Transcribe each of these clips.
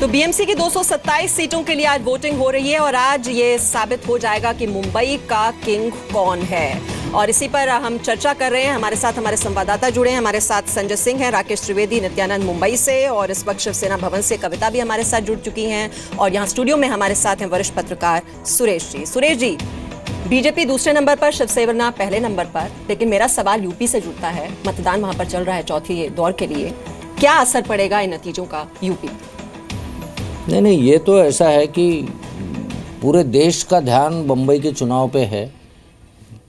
तो बीएमसी की 227 सीटों के लिए आज वोटिंग हो रही है और आज ये साबित हो जाएगा कि मुंबई का किंग कौन है। और इसी पर हम चर्चा कर रहे हैं। हमारे साथ हमारे संवाददाता जुड़े हैं। हमारे साथ संजय सिंह हैं, राकेश त्रिवेदी, नित्यानंद मुंबई से, और इस वक्त शिवसेना भवन से कविता भी हमारे साथ जुड़ चुकी हैं। और यहाँ स्टूडियो में हमारे साथ हैं वरिष्ठ पत्रकार सुरेश जी। सुरेश जी, बीजेपी दूसरे नंबर पर, शिवसेना पहले नंबर पर, लेकिन मेरा सवाल यूपी से जुड़ता है। मतदान वहां पर चल रहा है चौथी दौर के लिए, क्या असर पड़ेगा इन नतीजों का यूपी? नहीं, ये तो ऐसा है कि पूरे देश का ध्यान बम्बई के चुनाव पे है।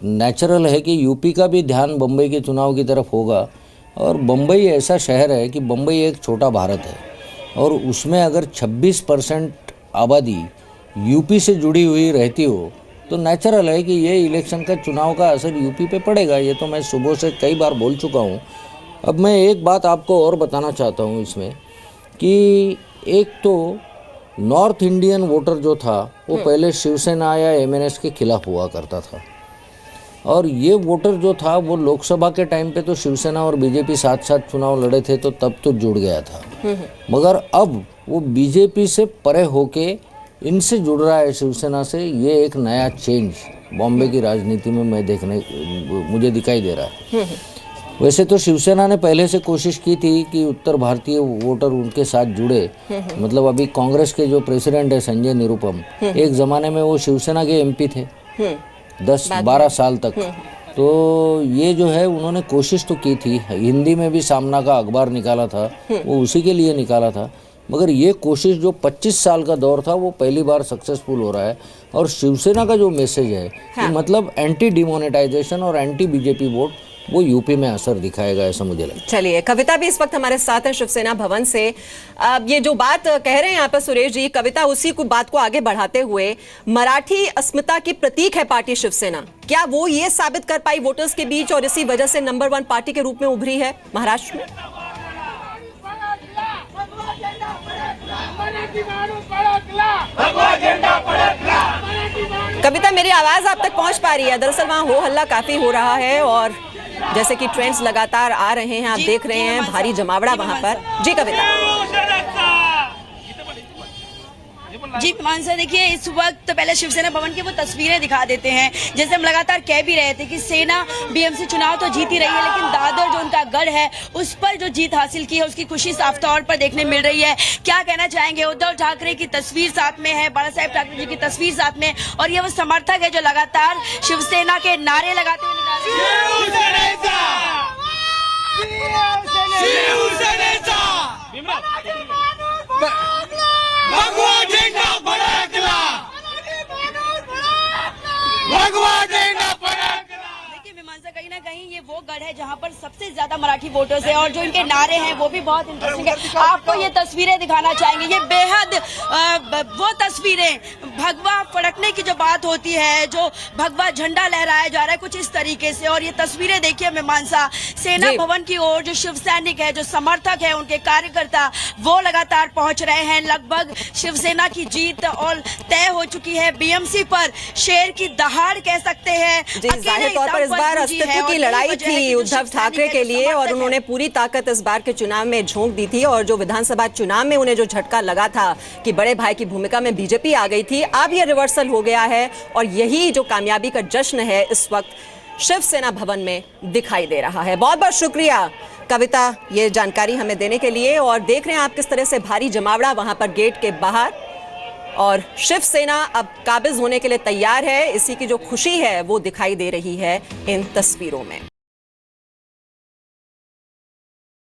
नेचुरल है कि यूपी का भी ध्यान बम्बई के चुनाव की तरफ होगा। और बम्बई ऐसा शहर है कि बम्बई एक छोटा भारत है और उसमें अगर 26% आबादी यूपी से जुड़ी हुई रहती हो तो नेचुरल है कि ये इलेक्शन का चुनाव का असर यूपी पे पड़ेगा। ये तो मैं सुबह से कई बार बोल चुका हूँ। अब मैं एक बात आपको और बताना चाहता हूँ इसमें कि एक तो नॉर्थ इंडियन वोटर जो था वो पहले शिवसेना या एमएनएस के खिलाफ हुआ करता था, और ये वोटर जो था वो लोकसभा के टाइम पे तो शिवसेना और बीजेपी साथ साथ चुनाव लड़े थे तो तब तो जुड़ गया था, मगर अब वो बीजेपी से परे होके इनसे जुड़ रहा है शिवसेना से। ये एक नया चेंज बॉम्बे की राजनीति में मुझे दिखाई दे रहा है। वैसे तो शिवसेना ने पहले से कोशिश की थी कि उत्तर भारतीय वोटर उनके साथ जुड़े। मतलब अभी कांग्रेस के जो प्रेसिडेंट है संजय निरुपम, एक ज़माने में वो शिवसेना के एमपी थे 10-12 साल तक। तो ये जो है उन्होंने कोशिश तो की थी, हिंदी में भी सामना का अखबार निकाला था, वो उसी के लिए निकाला था। मगर ये कोशिश जो 25 साल का दौर था वो पहली बार सक्सेसफुल हो रहा है। और शिवसेना का जो मैसेज है कि मतलब एंटी डिमोनेटाइजेशन और एंटी बीजेपी वोट वो यूपी में असर दिखाएगा, ऐसा मुझे लगता है। चलिए, कविता भी इस वक्त हमारे साथ है शिवसेना भवन से। अब ये जो बात कह रहे हैं यहाँ पर सुरेश जी, कविता उसी को बात को आगे बढ़ाते हुए, मराठी अस्मिता की प्रतीक है पार्टी शिवसेना, क्या वो ये साबित कर पाई वोटर्स के बीच और इसी वजह से नंबर 1 पार्टी के रूप में उभरी है महाराष्ट्र में? कविता, मेरी आवाज आप तक पहुंच पा रही है? दरअसल वहां हो हल्ला काफी हो रहा है और जैसे कि ट्रेंड्स लगातार आ रहे हैं, आप देख रहे हैं भारी जमावड़ा वहां पर। जी कविता। जी मानसा, देखिए इस वक्त पहले शिवसेना भवन की वो तस्वीरें दिखा देते हैं। जैसे हम लगातार कह भी रहे थे कि सेना बीएमसी चुनाव तो जीत ही रही है, लेकिन दादर जो उनका गढ़ है उस पर जो जीत हासिल की है उसकी खुशी साफ तौर पर देखने मिल रही है। क्या कहना चाहेंगे? उद्धव ठाकरे की तस्वीर साथ में है, बाला साहेब ठाकरे जी की तस्वीर साथ में, और ये वो समर्थक है जो लगातार शिवसेना के नारे लगाते हुए कहीं ना कहीं ये वो गढ़ है जहां पर सबसे ज्यादा मराठी वोटर्स है और जो इनके नारे हैं वो भी बहुत इंटरेस्टिंग है। आपको ये तस्वीरें दिखाना चाहेंगे, ये बेहद वो तस्वीरें, भगवा फड़कने की जो बात होती है, जो भगवा झंडा लहराया जा रहा है कुछ इस तरीके से। और ये तस्वीरें देखिए मीमांसा, सेना भवन की ओर जो शिव सैनिक है, जो समर्थक है, उनके कार्यकर्ता वो लगातार पहुंच रहे हैं। लगभग शिवसेना की जीत और तय हो चुकी है। बीएमसी पर शेर की दहाड़ कह सकते हैं। जाहिर तौर पर इस बार अस्तित्व की लड़ाई थी उद्धव ठाकरे के लिए और उन्होंने पूरी ताकत इस बार के चुनाव में झोंक दी थी। और जो विधानसभा चुनाव में उन्हें जो झटका लगा था कि बड़े भाई की भूमिका में बीजेपी आ गई थी, अब यह रिवर्सल हो गया है और यही जो कामयाबी का जश्न है इस वक्त शिवसेना भवन में दिखाई दे रहा है। बहुत बहुत शुक्रिया कविता ये जानकारी हमें देने के लिए। और देख रहे हैं आप किस तरह से भारी जमावड़ा वहां पर गेट के बाहर, और शिवसेना अब काबिज होने के लिए तैयार है। इसी की जो खुशी है वो दिखाई दे रही है इन तस्वीरों में।